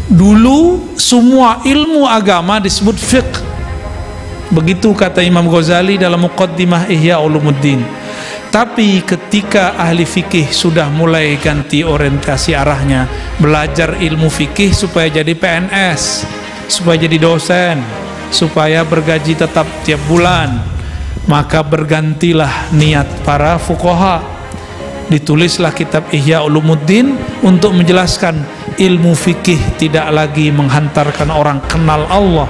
Dulu semua ilmu agama disebut fiqh. Begitu kata Imam Ghazali dalam Muqaddimah Ihya Ulumuddin. Tapi ketika ahli fikih sudah mulai ganti orientasi arahnya, belajar ilmu fikih supaya jadi PNS, supaya jadi dosen, supaya bergaji tetap tiap bulan, maka bergantilah niat para fuqaha. Ditulislah kitab Ihya Ulumuddin untuk menjelaskan ilmu fikih tidak lagi menghantarkan orang kenal Allah,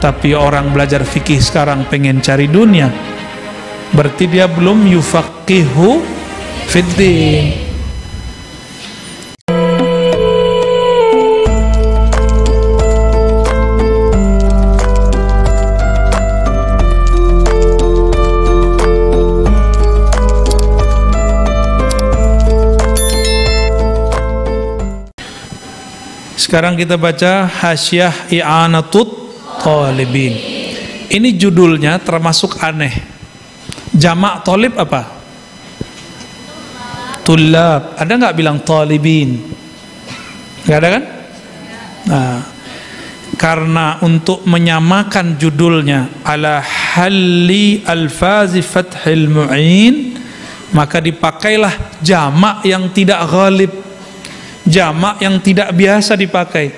tapi orang belajar fikih sekarang pengen cari dunia. Berarti dia belum yufaqihu fiddin. Sekarang kita baca Hasyiah I'anatut Talibin. Ini judulnya termasuk aneh. Jamak talib apa? Tulab. Ada nggak bilang talibin? Nggak ada kan? Nah, karena untuk menyamakan judulnya ala halli alfazi fathil mu'in, maka dipakailah jamak yang tidak ghalib, jamak yang tidak biasa dipakai.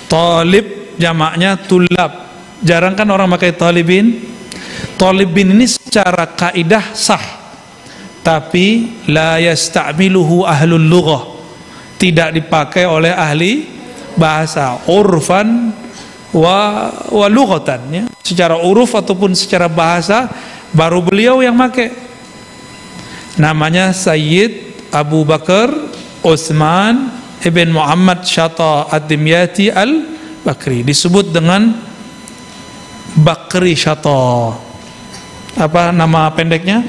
Talib jamaknya tulab. Jarang kan orang pakai talibin. Talibin ini secara kaidah sah, tapi la yasta'miluhu ahlul lughah, tidak dipakai oleh ahli bahasa, urfan wa lughatan, ya. Secara uruf ataupun secara bahasa baru beliau yang pakai. Namanya Sayyid Abu Bakar Utsman ibn Muhammad Syata ad-Dimyati al-Bakri, disebut dengan Bakri Syata. Apa nama pendeknya?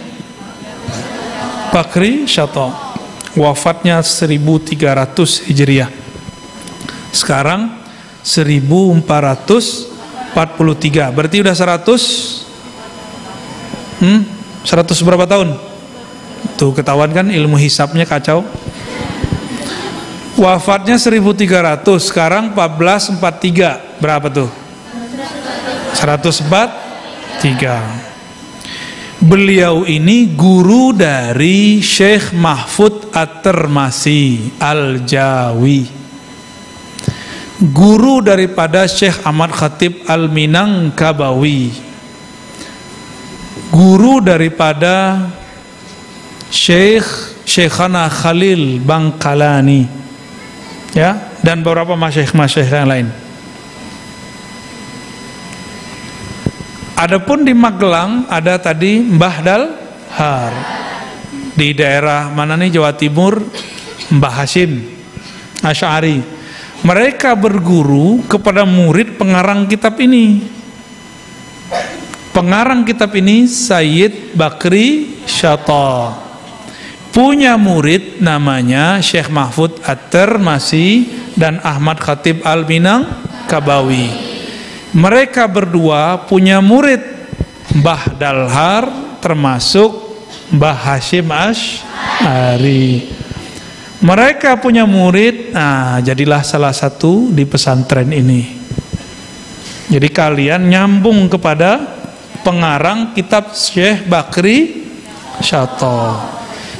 Bakri Syata. Wafatnya 1300 Hijriah. Sekarang 1443. Berarti udah 100 berapa tahun? Tuh ketahuan kan ilmu hisabnya kacau. Wafatnya 1300, sekarang 1443. Berapa tuh? 143. Beliau ini guru dari Syekh Mahfud At-Tirmasi Al-Jawi, guru daripada Syekh Ahmad Khatib Al-Minangkabawi, guru daripada Syekhana Khalil Bangkalani, ya, dan beberapa masyayikh yang lain. Adapun di Magelang ada tadi Mbah Dalhar. Di daerah mana nih, Jawa Timur, Mbah Hashim Asy'ari. Mereka berguru kepada murid pengarang kitab ini. Pengarang kitab ini Sayyid Bakri Syata. Punya murid namanya Syekh Mahfud At-Tirmasi dan Ahmad Khatib Al-Minangkabawi. Mereka berdua punya murid Mbah Dalhar, termasuk Mbah Hashim Asy'ari. Mereka punya murid, nah jadilah salah satu di pesantren ini. Jadi kalian nyambung kepada pengarang kitab Syekh Bakri Syata.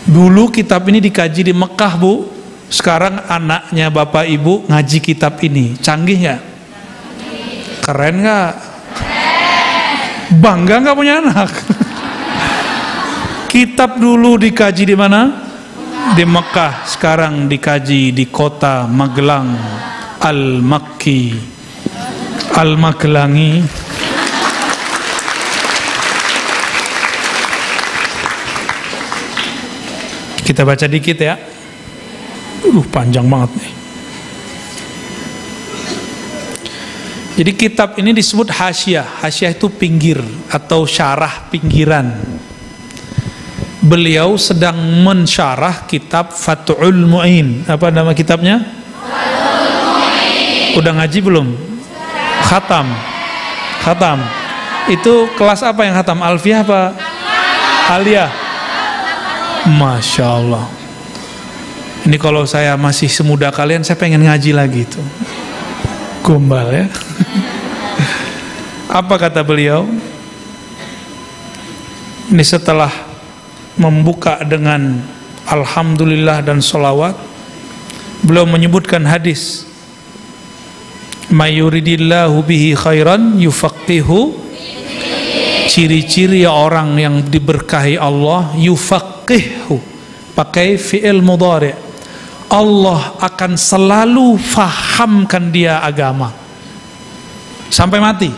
Dulu kitab ini dikaji di Mekah, Bu. Sekarang anaknya Bapak Ibu ngaji kitab ini. Canggih ya? Keren nggak? Bangga nggak punya anak? Kitab dulu dikaji di mana? Di Mekah. Sekarang dikaji di kota Magelang, Al-Makki, Al-Magelangi. Kita baca dikit ya. Panjang banget nih. Jadi kitab ini disebut hasyiah. Hasyiah itu pinggir atau syarah pinggiran. Beliau sedang mensyarah kitab Fathul Mu'in. Apa nama kitabnya? Fathul Mu'in. Udah ngaji belum? Khatam. Khatam. Itu kelas apa yang khatam? Alfiyah apa? Aliyah. Masya Allah. Ini kalau saya masih semuda kalian, saya pengen ngaji lagi tuh. Gombal ya. Apa kata beliau? Ini setelah membuka dengan alhamdulillah dan sholawat, beliau menyebutkan hadis, mayuridillahu bihi khairan yufaqihu. Ciri-ciri orang yang diberkahi Allah, yufaqihu, pakai fi'il mudhari', Allah akan selalu fahamkan dia agama sampai mati.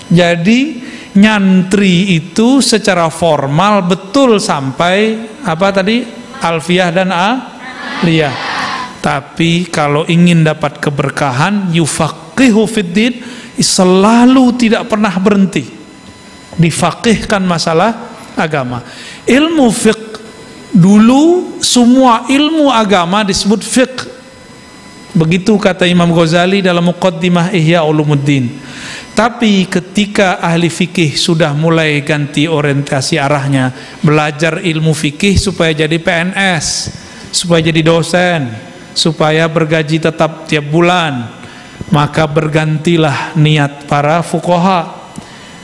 Jadi nyantri itu secara formal betul sampai apa tadi, alfiyah dan aliyah. Tapi kalau ingin dapat keberkahan, yufaqihu fiddin, selalu tidak pernah berhenti difaqihkan masalah agama. Ilmu fiqh dulu, semua ilmu agama disebut fiqh. Begitu kata Imam Ghazali dalam Muqaddimah Ihya Ulumuddin. Tapi ketika ahli fikih sudah mulai ganti orientasi arahnya, belajar ilmu fikih supaya jadi PNS, supaya jadi dosen, supaya bergaji tetap tiap bulan, maka bergantilah niat para fuqaha.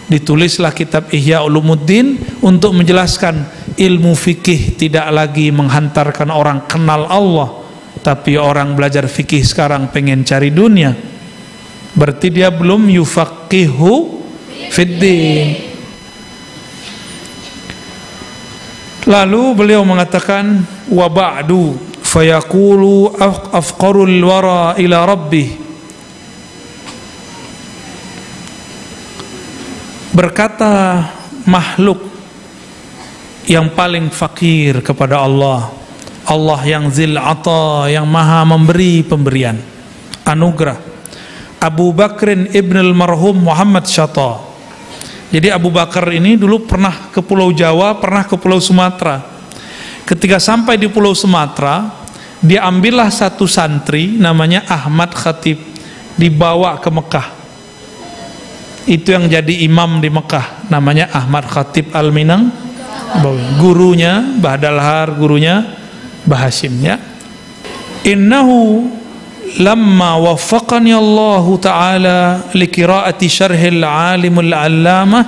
Ditulislah kitab Ihya Ulumuddin untuk menjelaskan ilmu fikih tidak lagi menghantarkan orang kenal Allah, tapi orang belajar fikih sekarang pengen cari dunia. Berarti dia belum yufaqihu fiddin. Lalu beliau mengatakan, wa ba'du fayaqulu afqarul wara ila rabbih. Berkata makhluk yang paling fakir kepada Allah, Allah yang zil ata, yang maha memberi pemberian anugerah, Abu Bakrin ibn al-marhum Muhammad Shatta. Jadi Abu Bakar ini dulu pernah ke Pulau Jawa, pernah ke Pulau Sumatera. Ketika sampai di Pulau Sumatera, dia ambillah satu santri namanya Ahmad Khatib, dibawa ke Mekah. Itu yang jadi imam di Mekah, namanya Ahmad Khatib Al-Minang. Gurunya Bahdalhar, gurunya Bahasim ya. Innahu lamma waffaqani Allah Ta'ala liqira'ati syarhil alimul allamah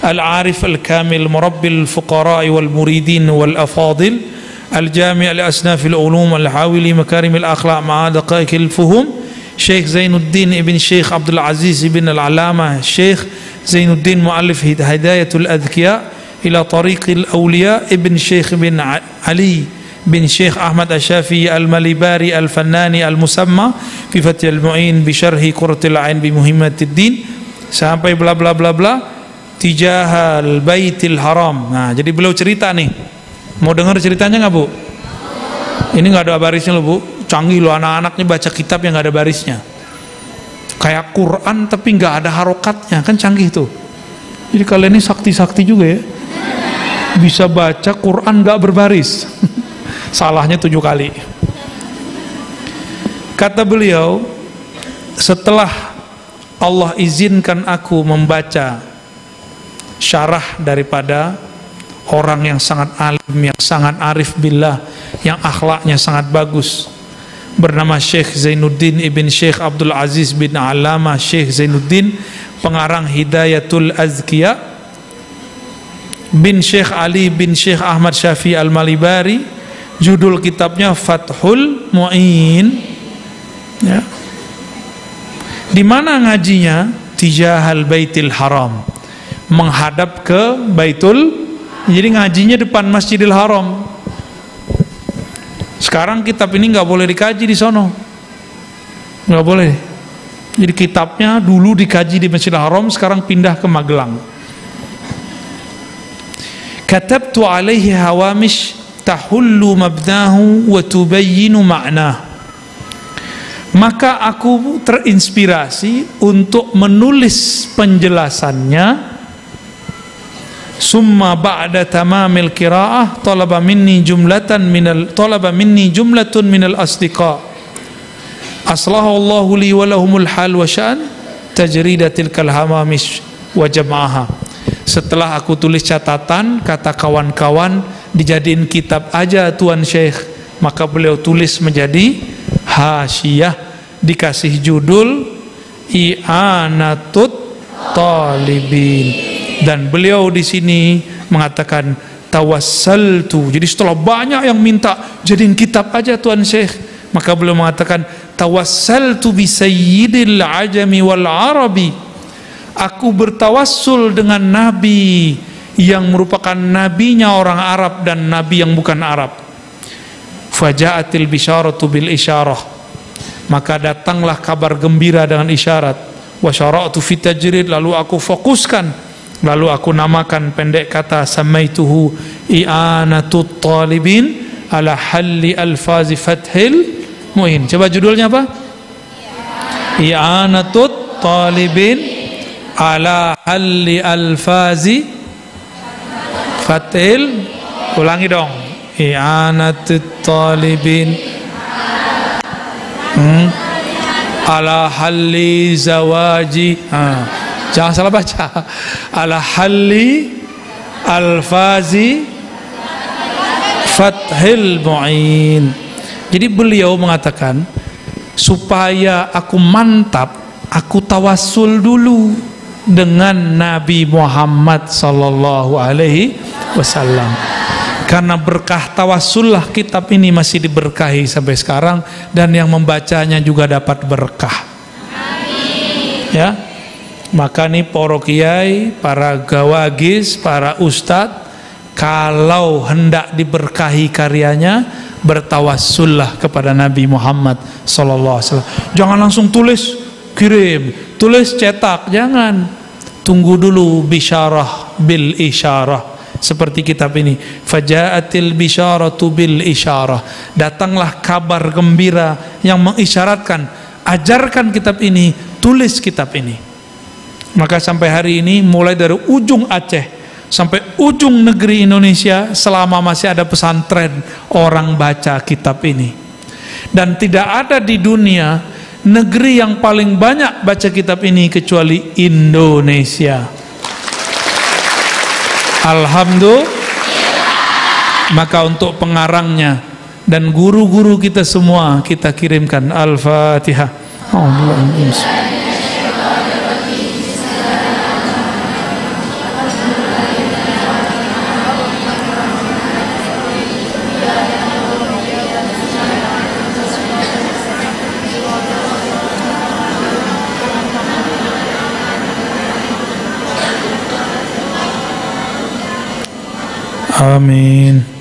al-arif al-kamil murabbil fuqara'i wal muridin wal afadil al-jami' al-asnafil ulum al-hawili makarimil akhlaq ma'a daqaiqil fuhum Syekh Zainuddin ibn Syekh Abdul Aziz ibn al-Alamah Syekh Zainuddin muallif Hidayatul Adhkiya ila Tariqil Awliya ibn Syekh ibn Ali bin Syekh Ahmad Asy-Syafi'i Al-Malibari Al-Fannani Al-Musamma fi Fathil Mu'in bi syarhi Qurratul Ain bi Muhimmatid Din sampai bla bla bla bla tijahal Baitil Haram. Nah, jadi beliau cerita nih. Mau dengar ceritanya nggak Bu? Ini nggak ada barisnya loh Bu. Canggih loh anak-anaknya baca kitab yang nggak ada barisnya. Kayak Quran tapi nggak ada harokatnya, kan canggih tuh. Jadi kalian ini sakti-sakti juga ya. Bisa baca Quran nggak berbaris. Salahnya 7 kali. Kata beliau, setelah Allah izinkan aku membaca syarah daripada orang yang sangat alim, yang sangat arif billah, yang akhlaknya sangat bagus, bernama Syekh Zainuddin ibn Syekh Abdul Aziz bin Alama Syekh Zainuddin, pengarang Hidayatul Azkiya, bin Syekh Ali bin Syekh Ahmad Syafi'i Al-Malibari. Judul kitabnya Fathul Mu'in ya. Di mana ngajinya? Tijahal Baitil Haram, menghadap ke Baitul. Jadi ngajinya depan Masjidil Haram. Sekarang kitab ini nggak boleh dikaji di sono, nggak boleh. Jadi kitabnya dulu dikaji di Masjidil Haram, sekarang pindah ke Magelang. Katabtu alaihi hawamish tahullu mabnahu wa tubayyinu ma'nah. Maka aku terinspirasi untuk menulis penjelasannya. Summa ba'da tamamil qiraah talaba minni jumlatun minal asdiqa aslahu Allahu li wa lahumul hal wa syan tajridatil kalhamamish wa jam'aha. Setelah aku tulis catatan, kata kawan-kawan, dijadiin kitab aja Tuan Syekh. Maka beliau tulis menjadi hasyiah, dikasih judul i'anatut talibin. Dan beliau di sini mengatakan tawassaltu. Jadi setelah banyak yang minta jadiin kitab aja Tuan Syekh, maka beliau mengatakan tawassaltu bi sayyidil ajami wal arabi. Aku bertawassul dengan nabi yang merupakan nabinya orang Arab dan nabi yang bukan Arab. Faja'atil bisyaratu bil isyarah, maka datanglah kabar gembira dengan isyarat. Wa syara'tu fi tajrid, lalu aku fokuskan, lalu aku namakan pendek kata samaituhu i'anatut talibin ala halli alfazi fathil muin. Coba judulnya apa? I'anatut talibin ala halli alfazi fathil, ulangi dong, i'anatut talibin ala halli zawaji, jangan salah baca, ala halli alfazi fathil mu'in. Jadi beliau mengatakan supaya aku mantap, aku tawassul dulu dengan Nabi Muhammad sallallahu alaihi wasallam. Karena berkah tawassullah kitab ini masih diberkahi sampai sekarang, dan yang membacanya juga dapat berkah. Amin. Ya. Maka nih para kiai, para gawagis, para ustadz, kalau hendak diberkahi karyanya, bertawassullah kepada Nabi Muhammad sallallahu alaihi wasallam. Jangan langsung tulis kirim, tulis cetak, jangan. Tunggu dulu bisyarah bil isyarah. Seperti kitab ini, faja'atil bisyaratu bil isyarah, datanglah kabar gembira yang mengisyaratkan, ajarkan kitab ini, tulis kitab ini. Maka sampai hari ini, mulai dari ujung Aceh sampai ujung negeri Indonesia, selama masih ada pesantren, orang baca kitab ini. Dan tidak ada di dunia negeri yang paling banyak baca kitab ini kecuali Indonesia. Alhamdulillah. Maka untuk pengarangnya dan guru-guru kita semua, kita kirimkan Al-Fatihah. Amin.